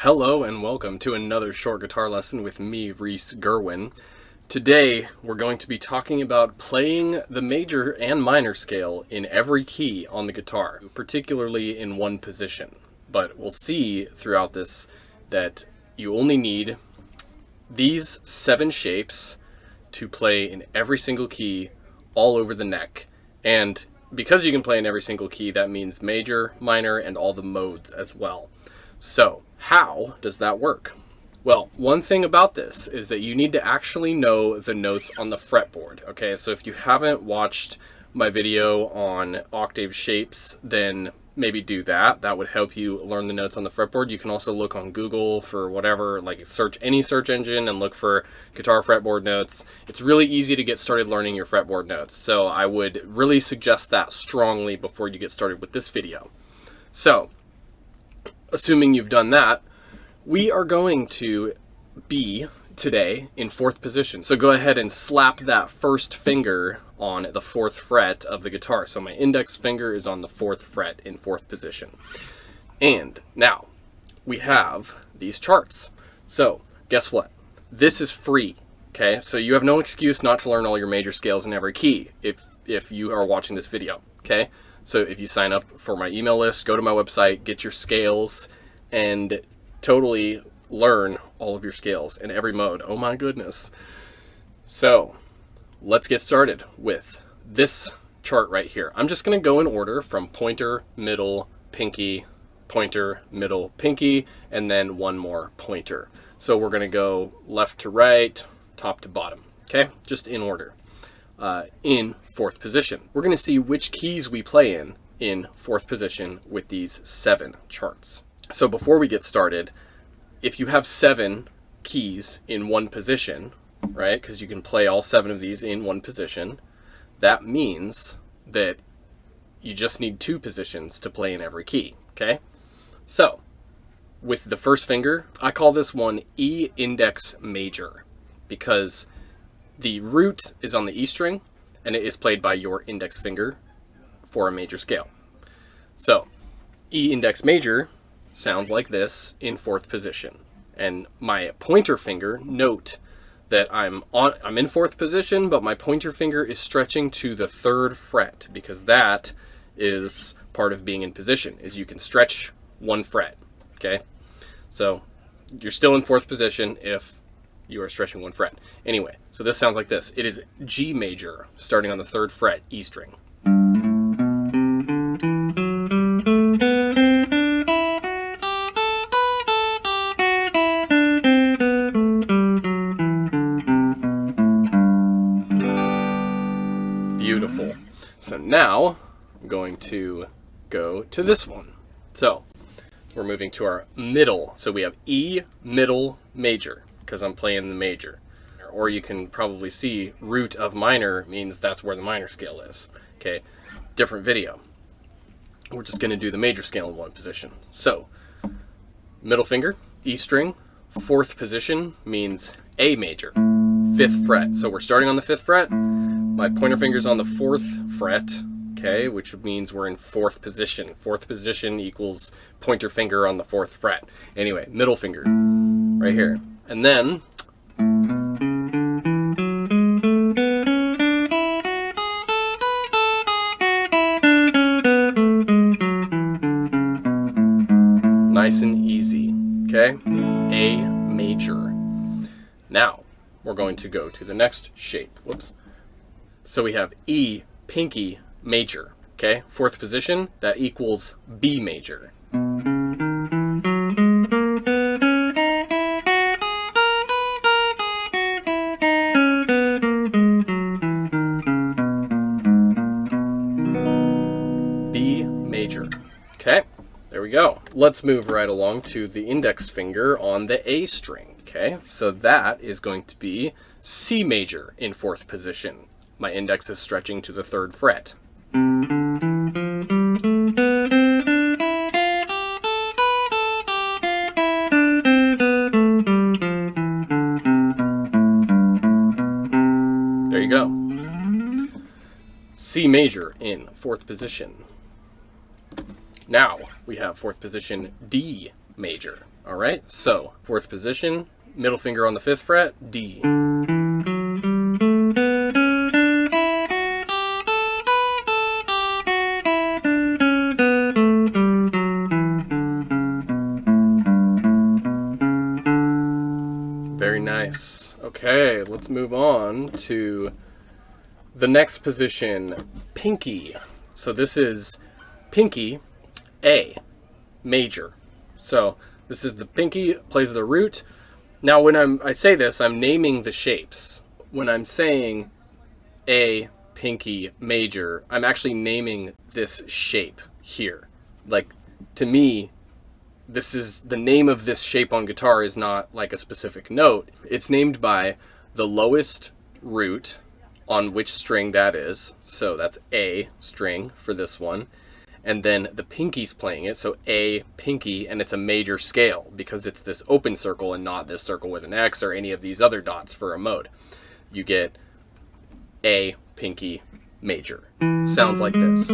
Hello and welcome to another short guitar lesson with me, Reese Gerwin. Today we're going to be talking about playing the major and minor scale in every key on the guitar, particularly in one position. But we'll see throughout this that you only need these 7 shapes to play in every single key all over the neck. And because you can play in every single key, that means major, minor, and all the modes as well. So, how does that work? Well, one thing about this is that you need to actually know the notes on the fretboard. Okay, so if you haven't watched my video on octave shapes, then maybe do that. That would help you learn the notes on the fretboard. You can also look on Google for whatever, like search any search engine and look for guitar fretboard notes. It's really easy to get started learning your fretboard notes. So I would really suggest that strongly before you get started with this video. So, assuming you've done that, we are going to be today in 4th position. So go ahead and slap that first finger on the 4th fret of the guitar. So my index finger is on the 4th fret in 4th position. And now we have these charts. So guess what? This is free. Okay, so you have no excuse not to learn all your major scales in every key if you are watching this video. Okay, so if you sign up for my email list, go to my website, get your scales, and totally learn all of your scales in every mode. Oh my goodness. So let's get started with this chart right here. I'm just going to go in order from pointer, middle, pinky, pointer, middle, pinky, and then one more pointer. So we're going to go left to right, top to bottom. Okay, just in order. In 4th position, we're going to see which keys we play in 4th position with these 7 charts. So before we get started, if you have 7 keys in one position, right, because you can play all 7 of these in one position, that means that you just need 2 positions to play in every key, okay? So with the first finger, I call this one E index major because the root is on the E string and it is played by your index finger for a major scale. So E index major sounds like this in 4th position. And my pointer finger, note that I'm in 4th position, but my pointer finger is stretching to the 3rd fret because that is part of being in position, is you can stretch 1 fret, okay? So you're still in 4th position if you are stretching 1 fret. Anyway, so this sounds like this. It is G major, starting on the 3rd fret, E string. Beautiful. So now I'm going to go to this one. So we're moving to our middle. So we have E middle major because I'm playing the major. Or you can probably see root of minor means that's where the minor scale is. Okay, different video. We're just going to do the major scale in one position. So middle finger, E string, 4th position means A major, 5th fret. So we're starting on the 5th fret. My pointer finger's on the 4th fret, okay, which means we're in 4th position. 4th position equals pointer finger on the 4th fret. Anyway, middle finger right here. And then nice and easy, okay? A major. Now we're going to go to the next shape. Whoops. So we have E pinky major, okay? 4th position, that equals B major. B major. Okay, there we go. Let's move right along to the index finger on the A string, okay? So that is going to be C major in 4th position. My index is stretching to the 3rd fret. There you go. C major in 4th position. Now we have 4th position D major. All right, so fourth position, middle finger on the 5th fret, D. Very nice. Okay, let's move on to the next position, pinky. So this is pinky, A, major. So this is the pinky, plays the root. Now when I say this, I'm naming the shapes. When I'm saying A, pinky, major, I'm actually naming this shape here. Like, to me, this is the name of this shape on guitar is not like a specific note. It's named by the lowest root on which string that is. So that's A string for this one. And then the pinky's playing it, so A, pinky, and it's a major scale because it's this open circle and not this circle with an X or any of these other dots for a mode. You get A, pinky, major. Sounds like this.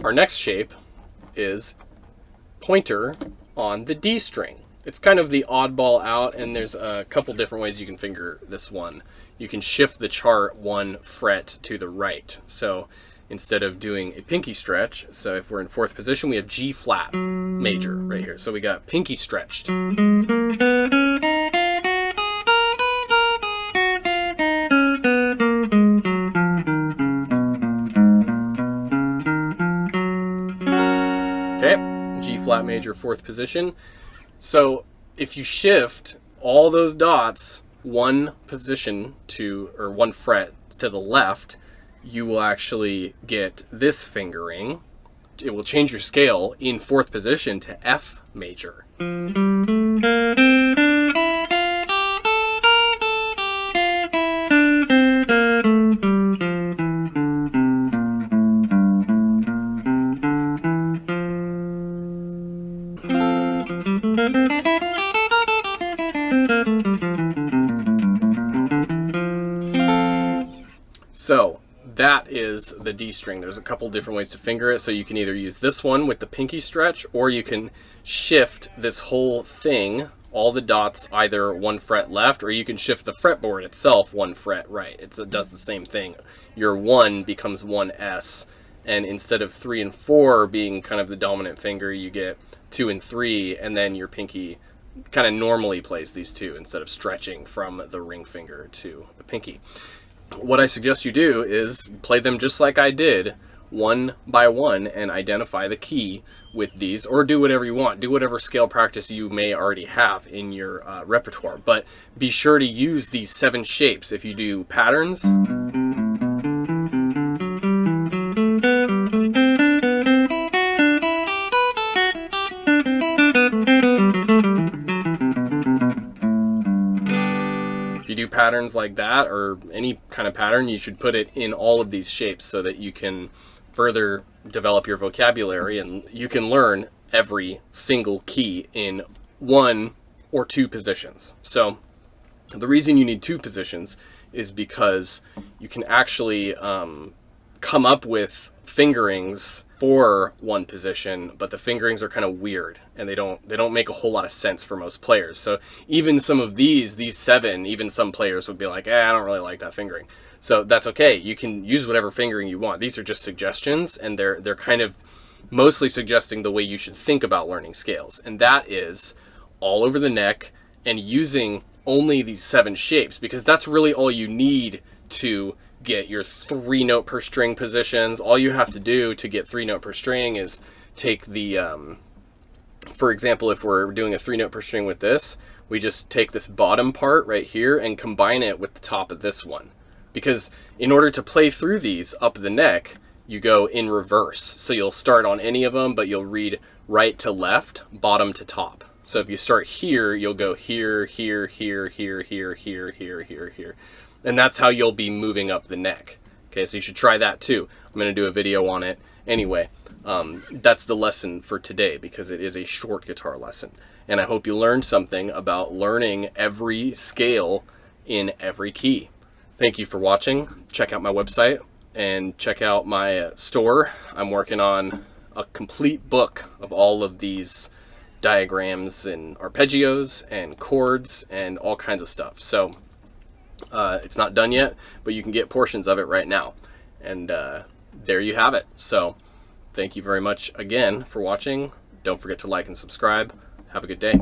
Our next shape is pointer on the D string. It's kind of the oddball out, and there's a couple different ways you can finger this one. You can shift the chart 1 fret to the right. So instead of doing a pinky stretch, so if we're in 4th position, we have G flat major right here. So we got pinky stretched. Okay, G flat major, 4th position. So if you shift all those dots 1 position to, or 1 fret to the left, you will actually get this fingering. It will change your scale in 4th position to F major. So that is the D string. There's a couple different ways to finger it. So you can either use this one with the pinky stretch, or you can shift this whole thing, all the dots, either 1 fret left, or you can shift the fretboard itself 1 fret right. It does the same thing. Your 1 becomes 1S, and instead of 3 and 4 being kind of the dominant finger, you get 2 and 3, and then your pinky kind of normally plays these two instead of stretching from the ring finger to the pinky. What I suggest you do is play them just like I did, 1 by 1, and identify the key with these, or do whatever you want. Do whatever scale practice you may already have in your repertoire. But be sure to use these 7 shapes. If you do patterns, patterns like that, or any kind of pattern, you should put it in all of these shapes so that you can further develop your vocabulary and you can learn every single key in 1 or 2 positions. So the reason you need 2 positions is because you can actually come up with fingerings for 1 position, but the fingerings are kind of weird and they don't make a whole lot of sense for most players. So even some of these 7, even some players would be like, I don't really like that fingering. So that's okay. You can use whatever fingering you want. These are just suggestions, and they're kind of mostly suggesting the way you should think about learning scales. And that is all over the neck and using only these 7 shapes, because that's really all you need to get your 3-note per string positions. All you have to do to get 3-note per string is take the, for example, if we're doing a 3-note per string with this, we just take this bottom part right here and combine it with the top of this one. Because in order to play through these up the neck, you go in reverse. So you'll start on any of them, but you'll read right to left, bottom to top. So if you start here, you'll go here, here, here, here, here, here, here, here, here. And that's how you'll be moving up the neck. Okay, so you should try that too. I'm going to do a video on it, Anyway, that's the lesson for today because it is a short guitar lesson. And I hope you learned something about learning every scale in every key. Thank you for watching. Check out my website and check out my store. I'm working on a complete book of all of these diagrams and arpeggios and chords and all kinds of stuff. So it's not done yet, but you can get portions of it right now. And there you have it. So thank you very much again for watching. Don't forget to like and subscribe. Have a good day.